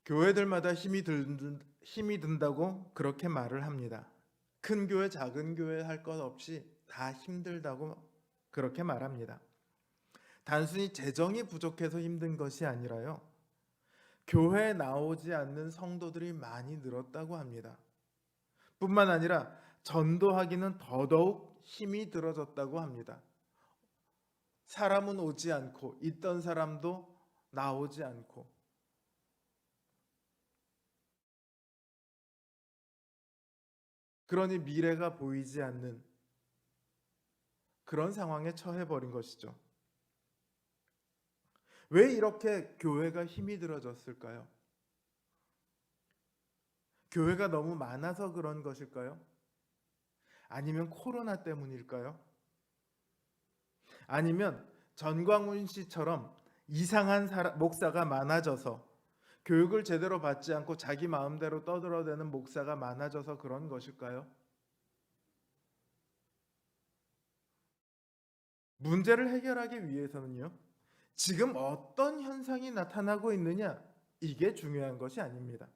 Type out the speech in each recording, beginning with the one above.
교회들마다 힘이 든다고 그렇게 말을 합니다. 큰 교회, 작은 교회 할 것 없이 다 힘들다고 그렇게 말합니다. 단순히 재정이 부족해서 힘든 것이 아니라요. 교회에 나오지 않는 성도들이 많이 늘었다고 합니다. 뿐만 아니라 전도하기는 더더욱 힘이 들어졌다고 합니다. 사람은 오지 않고 있던 사람도 나오지 않고 그러니 미래가 보이지 않는 그런 상황에 처해버린 것이죠. 왜 이렇게 교회가 힘이 들어졌을까요? 교회가 너무 많아서 그런 것일까요? 아니면 코로나 때문일까요? 아니면 전광훈 씨처럼 이상한 목사가 많아져서 교육을 제대로 받지 않고 자기 마음대로 떠들어대는 목사가 많아져서 그런 것일까요? 문제를 해결하기 위해서는요, 지금 어떤 현상이 나타나고 있느냐, 이게 중요한 것이 아닙니다.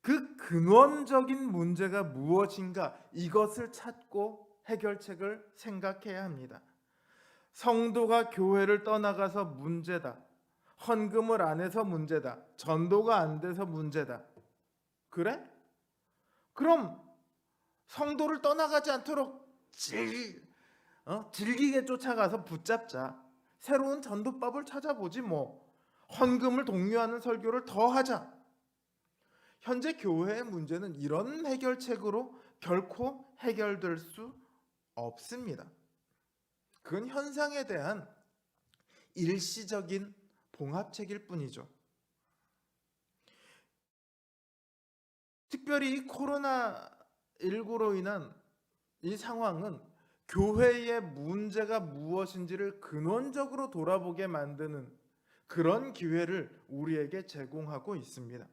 그 근원적인 문제가 무엇인가, 이것을 찾고 해결책을 생각해야 합니다. 성도가 교회를 떠나가서 문제다. 헌금을 안 해서 문제다. 전도가 안 돼서 문제다. 그래? 그럼 성도를 떠나가지 않도록 질기게 쫓아가서 붙잡자. 새로운 전도법을 찾아보지 뭐. 헌금을 독려하는 설교를 더 하자. 현재 교회의 문제는 이런 해결책으로 결코 해결될 수 없습니다. 그건 현상에 대한 일시적인 봉합책일 뿐이죠. 특별히 이 코로나19로 인한 이 상황은 교회의 문제가 무엇인지를 근원적으로 돌아보게 만드는 그런 기회를 우리에게 제공하고 있습니다.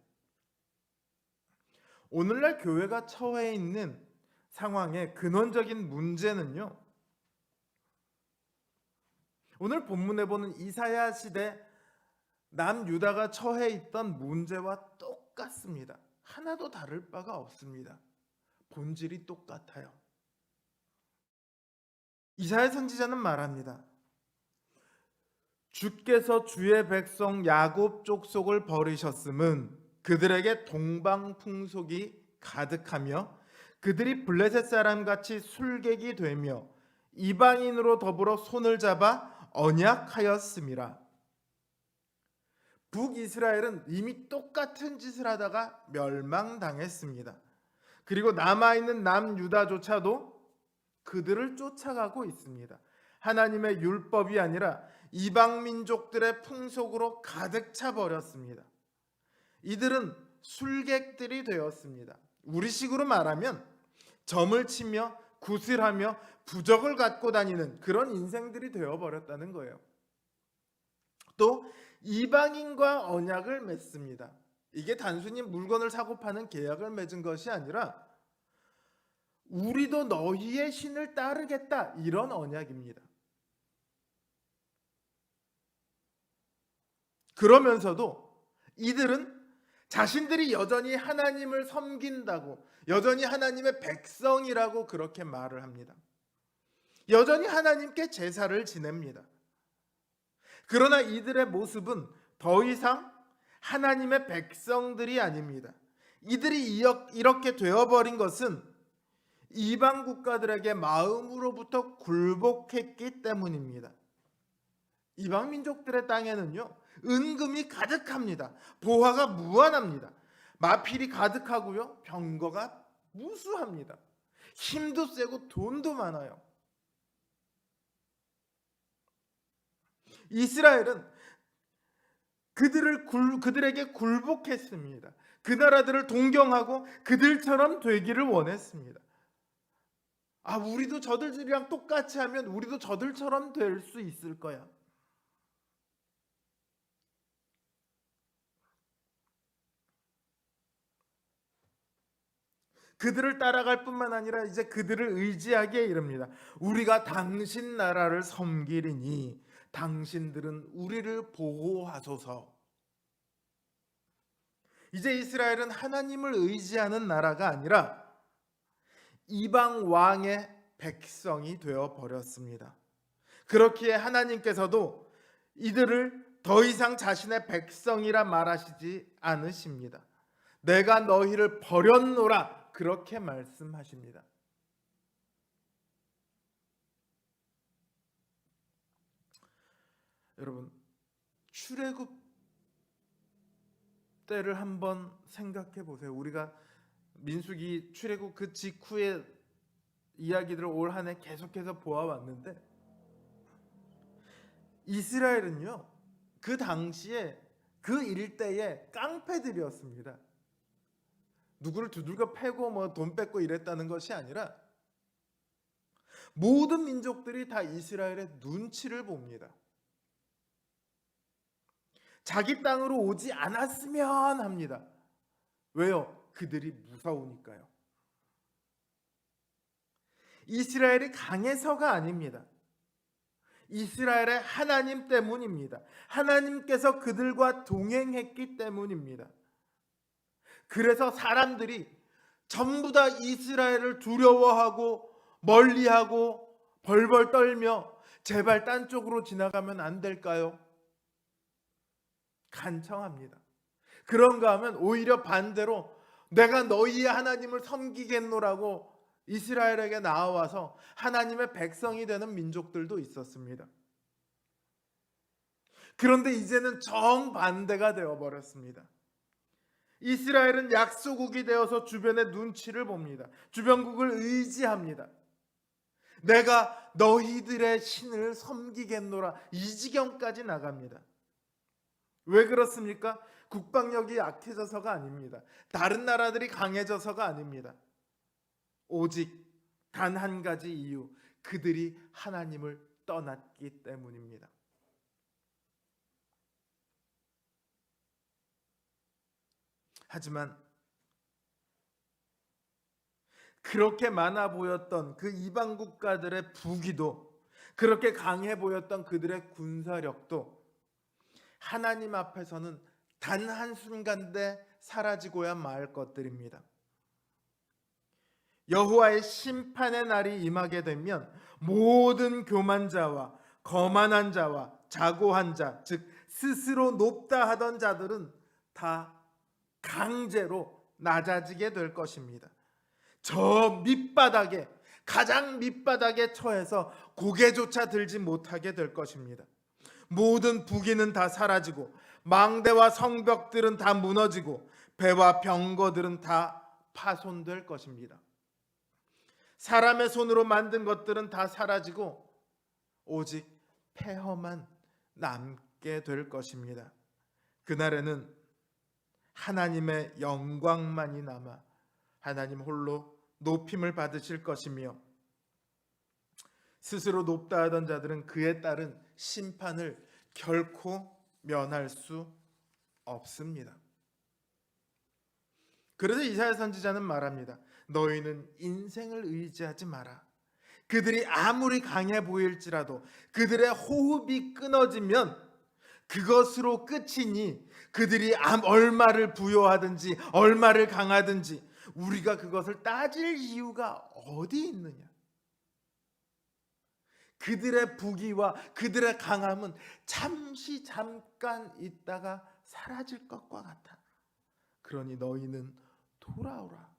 오늘날 교회가 처해 있는 상황의 근원적인 문제는요, 오늘 본문에 보는 이사야 시대 남유다가 처해 있던 문제와 똑같습니다. 하나도 다를 바가 없습니다. 본질이 똑같아요. 이사야 선지자는 말합니다. 주께서 주의 백성 야곱 족속을 버리셨음은 그들에게 동방풍속이 가득하며 그들이 블레셋 사람같이 술객이 되며 이방인으로 더불어 손을 잡아 언약하였음이라. 북이스라엘은 이미 똑같은 짓을 하다가 멸망당했습니다. 그리고 남아있는 남유다조차도 그들을 쫓아가고 있습니다. 하나님의 율법이 아니라 이방 민족들의 풍속으로 가득 차 버렸습니다. 이들은 술객들이 되었습니다. 우리식으로 말하면 점을 치며 구슬하며 부적을 갖고 다니는 그런 인생들이 되어버렸다는 거예요. 또 이방인과 언약을 맺습니다. 이게 단순히 물건을 사고 파는 계약을 맺은 것이 아니라 우리도 너희의 신을 따르겠다, 이런 언약입니다. 그러면서도 이들은 자신들이 여전히 하나님을 섬긴다고, 여전히 하나님의 백성이라고 그렇게 말을 합니다. 여전히 하나님께 제사를 지냅니다. 그러나 이들의 모습은 더 이상 하나님의 백성들이 아닙니다. 이들이 이렇게 되어버린 것은 이방 국가들에게 마음으로부터 굴복했기 때문입니다. 이방 민족들의 땅에는요, 은금이 가득합니다. 보화가 무한합니다. 마필이 가득하고요, 병거가 무수합니다. 힘도 세고 돈도 많아요. 이스라엘은 그들에게 굴복했습니다. 그 나라들을 동경하고 그들처럼 되기를 원했습니다. 우리도 저들이랑 똑같이 하면 우리도 저들처럼 될 수 있을 거야. 그들을 따라갈 뿐만 아니라 이제 그들을 의지하기에 이릅니다. 우리가 당신 나라를 섬기리니 당신들은 우리를 보호하소서. 이제 이스라엘은 하나님을 의지하는 나라가 아니라 이방 왕의 백성이 되어 버렸습니다. 그렇기에 하나님께서도 이들을 더 이상 자신의 백성이라 말하시지 않으십니다. 내가 너희를 버렸노라 그렇게 말씀하십니다. 여러분, 출애굽 때를 한번 생각해 보세요. 우리가 민수기 출애굽 그 직후의 이야기들을 올 한 해 계속해서 보아왔는데, 이스라엘은요 그 당시에 그 일대의 깡패들이었습니다. 누구를 두들겨 패고 뭐 돈 뺏고 이랬다는 것이 아니라 모든 민족들이 다 이스라엘의 눈치를 봅니다. 자기 땅으로 오지 않았으면 합니다. 왜요? 그들이 무서우니까요. 이스라엘이 강해서가 아닙니다. 이스라엘의 하나님 때문입니다. 하나님께서 그들과 동행했기 때문입니다. 그래서 사람들이 전부 다 이스라엘을 두려워하고 멀리하고 벌벌 떨며 제발 딴 쪽으로 지나가면 안 될까요? 간청합니다. 그런가 하면 오히려 반대로 내가 너희의 하나님을 섬기겠노라고 이스라엘에게 나와서 하나님의 백성이 되는 민족들도 있었습니다. 그런데 이제는 정반대가 되어버렸습니다. 이스라엘은 약소국이 되어서 주변의 눈치를 봅니다. 주변국을 의지합니다. 내가 너희들의 신을 섬기겠노라 이 지경까지 나갑니다. 왜 그렇습니까? 국방력이 약해져서가 아닙니다. 다른 나라들이 강해져서가 아닙니다. 오직 단 한 가지 이유, 그들이 하나님을 떠났기 때문입니다. 하지만 그렇게 많아 보였던 그 이방 국가들의 부귀도, 그렇게 강해 보였던 그들의 군사력도 하나님 앞에서는 단 한순간에 사라지고야 말 것들입니다. 여호와의 심판의 날이 임하게 되면 모든 교만자와 거만한 자와 자고한 자, 즉 스스로 높다 하던 자들은 다 강제로 낮아지게 될 것입니다. 저 밑바닥에, 가장 밑바닥에 처해서 고개조차 들지 못하게 될 것입니다. 모든 부귀는 다 사라지고 망대와 성벽들은 다 무너지고 배와 병거들은 다 파손될 것입니다. 사람의 손으로 만든 것들은 다 사라지고 오직 폐허만 남게 될 것입니다. 그날에는 하나님의 영광만이 남아 하나님 홀로 높임을 받으실 것이며, 스스로 높다 하던 자들은 그에 따른 심판을 결코 면할 수 없습니다. 그래서 이사야 선지자는 말합니다. 너희는 인생을 의지하지 마라. 그들이 아무리 강해 보일지라도 그들의 호흡이 끊어지면 그것으로 끝이니, 그들이 얼마를 부여하든지 얼마를 강하든지 우리가 그것을 따질 이유가 어디 있느냐. 그들의 부귀와 그들의 강함은 잠깐 있다가 사라질 것과 같아. 그러니 너희는 돌아오라.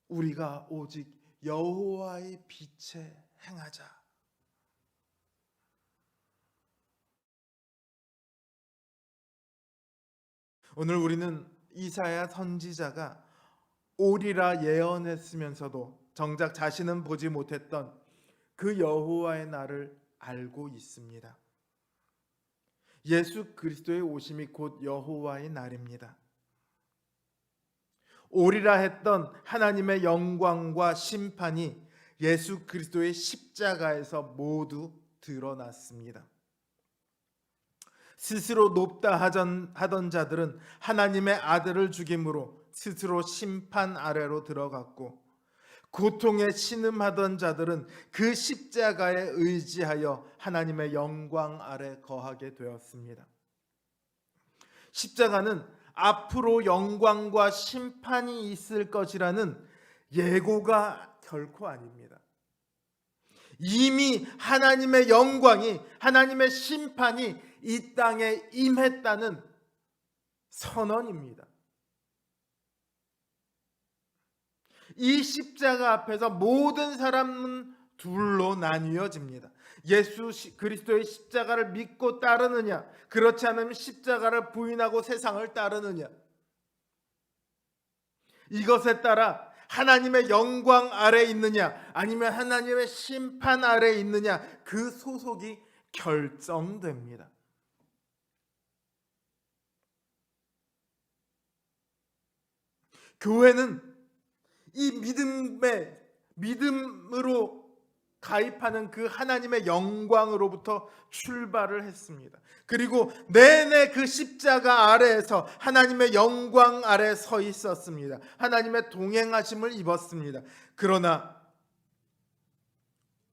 우리가 오직 여호와의 빛에 행하자. 오늘 우리는 이사야 선지자가 오리라 예언했으면서도 정작 자신은 보지 못했던 그 여호와의 날을 알고 있습니다. 예수 그리스도의 오심이 곧 여호와의 날입니다. 오리라 했던 하나님의 영광과 심판이 예수 그리스도의 십자가에서 모두 드러났습니다. 스스로 높다 하던 자들은 하나님의 아들을 죽임으로 스스로 심판 아래로 들어갔고, 고통에 신음하던 자들은 그 십자가에 의지하여 하나님의 영광 아래 거하게 되었습니다. 십자가는 앞으로 영광과 심판이 있을 것이라는 예고가 결코 아닙니다. 이미 하나님의 영광이, 하나님의 심판이 이 땅에 임했다는 선언입니다. 이 십자가 앞에서 모든 사람은 둘로 나뉘어집니다. 예수 그리스도의 십자가를 믿고 따르느냐, 그렇지 않으면 십자가를 부인하고 세상을 따르느냐. 이것에 따라 하나님의 영광 아래 있느냐, 아니면 하나님의 심판 아래 있느냐, 그 소속이 결정됩니다. 교회는 이 믿음으로 가입하는 그 하나님의 영광으로부터 출발을 했습니다. 그리고 내내 그 십자가 아래에서 하나님의 영광 아래 서 있었습니다. 하나님의 동행하심을 입었습니다. 그러나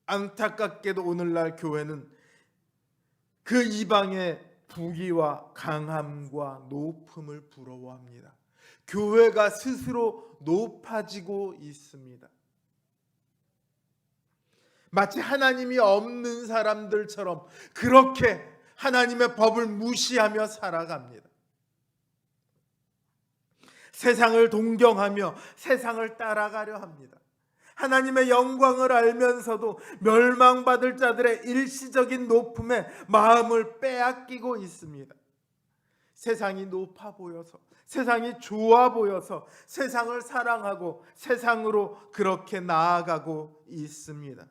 안타깝게도 오늘날 교회는 그 이방의 부귀와 강함과 높음을 부러워합니다. 교회가 스스로 높아지고 있습니다. 마치 하나님이 없는 사람들처럼 그렇게 하나님의 법을 무시하며 살아갑니다. 세상을 동경하며 세상을 따라가려 합니다. 하나님의 영광을 알면서도 멸망받을 자들의 일시적인 높음에 마음을 빼앗기고 있습니다. 세상이 높아 보여서, 세상이 좋아 보여서 세상을 사랑하고 세상으로 그렇게 나아가고 있습니다.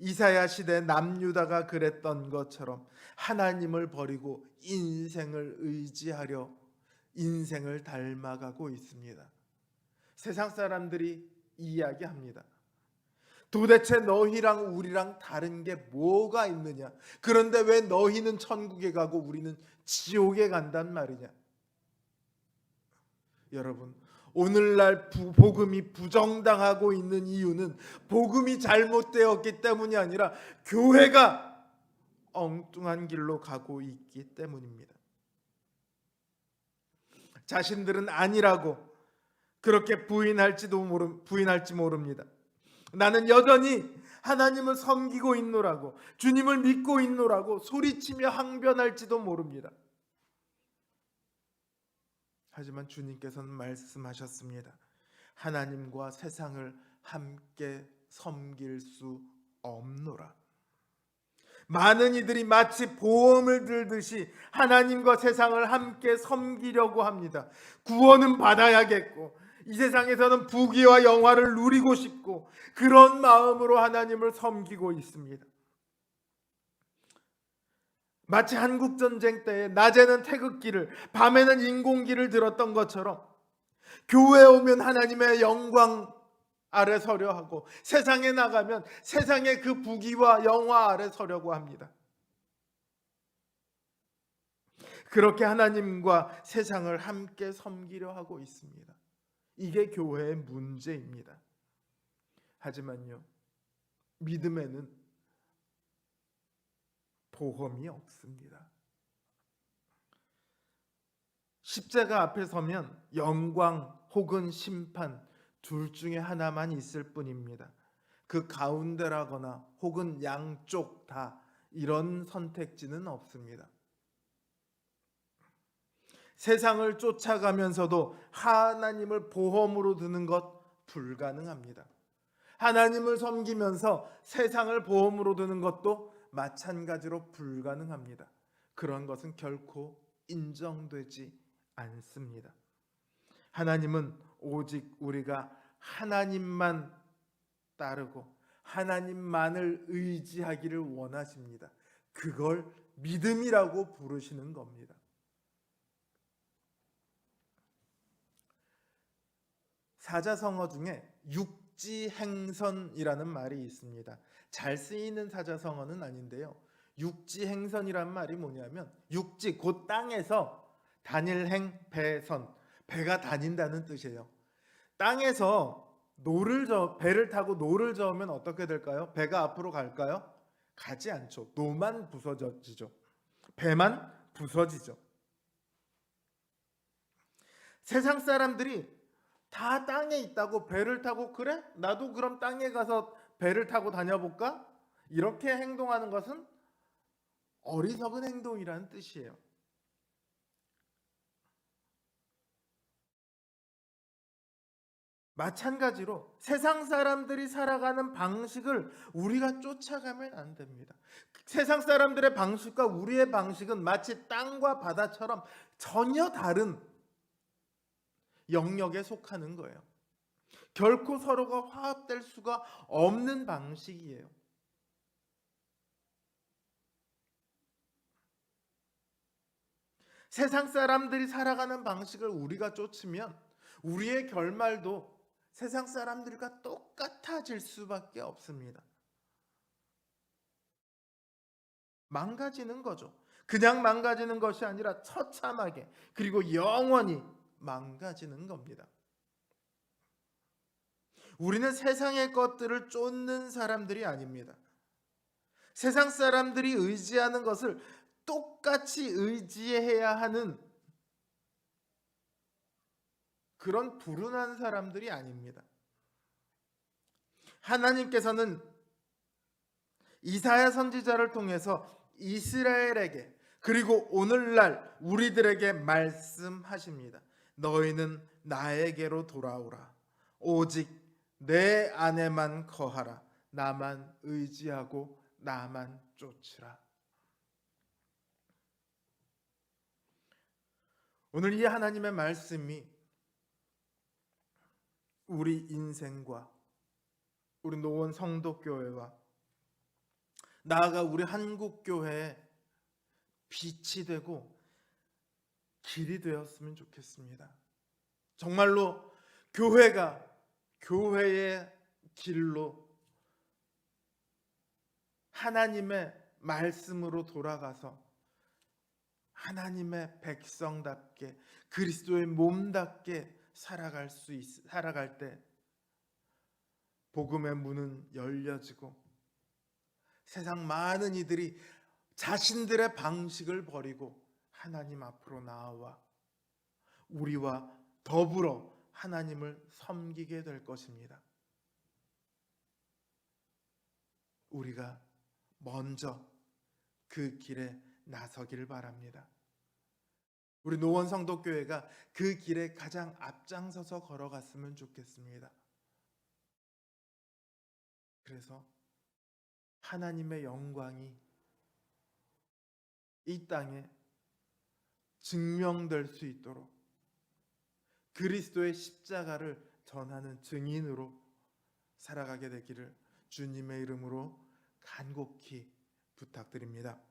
이사야 시대 남유다가 그랬던 것처럼 하나님을 버리고 인생을 의지하려 인생을 닮아가고 있습니다. 세상 사람들이 이야기합니다. 도대체 너희랑 우리랑 다른 게 뭐가 있느냐? 그런데 왜 너희는 천국에 가고 우리는 지옥에 간단 말이냐? 여러분, 오늘날 복음이 부정당하고 있는 이유는 복음이 잘못되었기 때문이 아니라 교회가 엉뚱한 길로 가고 있기 때문입니다. 자신들은 아니라고 그렇게 부인할지 모릅니다. 나는 여전히 하나님을 섬기고 있노라고, 주님을 믿고 있노라고 소리치며 항변할지도 모릅니다. 하지만 주님께서는 말씀하셨습니다. 하나님과 세상을 함께 섬길 수 없노라. 많은 이들이 마치 보험을 들듯이 하나님과 세상을 함께 섬기려고 합니다. 구원은 받아야겠고 이 세상에서는 부귀와 영화를 누리고 싶고 그런 마음으로 하나님을 섬기고 있습니다. 마치 한국전쟁 때에 낮에는 태극기를, 밤에는 인공기를 들었던 것처럼 교회에 오면 하나님의 영광 아래 서려 하고 세상에 나가면 세상의 그 부귀와 영화 아래 서려고 합니다. 그렇게 하나님과 세상을 함께 섬기려 하고 있습니다. 이게 교회의 문제입니다. 하지만요, 믿음에는 보험이 없습니다. 십자가 앞에 서면 영광 혹은 심판 둘 중에 하나만 있을 뿐입니다. 그 가운데라거나 혹은 양쪽 다 이런 선택지는 없습니다. 세상을 쫓아가면서도 하나님을 보험으로 두는 것 불가능합니다. 하나님을 섬기면서 세상을 보험으로 두는 것도 마찬가지로 불가능합니다. 그런 것은 결코 인정되지 않습니다. 하나님은 오직 우리가 하나님만 따르고 하나님만을 의지하기를 원하십니다. 그걸 믿음이라고 부르시는 겁니다. 사자성어 중에 육지행선이라는 말이 있습니다. 잘 쓰이는 사자성어는 아닌데요. 육지행선이란 말이 뭐냐면 육지, 곧 땅에서 단일행, 배선, 배가 다닌다는 뜻이에요. 땅에서 배를 타고 노를 저으면 어떻게 될까요? 배가 앞으로 갈까요? 가지 않죠. 노만 부서지죠. 배만 부서지죠. 세상 사람들이 다 땅에 있다고 배를 타고 그래? 나도 그럼 땅에 가서 배를 타고 다녀볼까? 이렇게 행동하는 것은 어리석은 행동이라는 뜻이에요. 마찬가지로 세상 사람들이 살아가는 방식을 우리가 쫓아가면 안 됩니다. 세상 사람들의 방식과 우리의 방식은 마치 땅과 바다처럼 전혀 다른 영역에 속하는 거예요. 결코 서로가 화합될 수가 없는 방식이에요. 세상 사람들이 살아가는 방식을 우리가 쫓으면 우리의 결말도 세상 사람들과 똑같아질 수밖에 없습니다. 망가지는 거죠. 그냥 망가지는 것이 아니라 처참하게 그리고 영원히 망가지는 겁니다. 우리는 세상의 것들을 쫓는 사람들이 아닙니다. 세상 사람들이 의지하는 것을 똑같이 의지해야 하는 그런 불운한 사람들이 아닙니다. 하나님께서는 이사야 선지자를 통해서 이스라엘에게 그리고 오늘날 우리들에게 말씀하십니다. 너희는 나에게로 돌아오라. 오직 내 안에만 거하라. 나만 의지하고 나만 쫓으라. 오늘 이 하나님의 말씀이 우리 인생과 우리 노원 성도교회와 나아가 우리 한국교회에 빛이 되고 길이 되었으면 좋겠습니다. 정말로 교회가 교회의 길로 하나님의 말씀으로 돌아가서 하나님의 백성답게 그리스도의 몸답게 살아갈 때 복음의 문은 열려지고 세상 많은 이들이 자신들의 방식을 버리고 하나님 앞으로 나와 우리와 더불어 하나님을 섬기게 될 것입니다. 우리가 먼저 그 길에 나서길 바랍니다. 우리 노원 성도교회가 그 길에 가장 앞장서서 걸어갔으면 좋겠습니다. 그래서 하나님의 영광이 이 땅에 증명될 수 있도록 그리스도의 십자가를 전하는 증인으로 살아가게 되기를 주님의 이름으로 간곡히 부탁드립니다.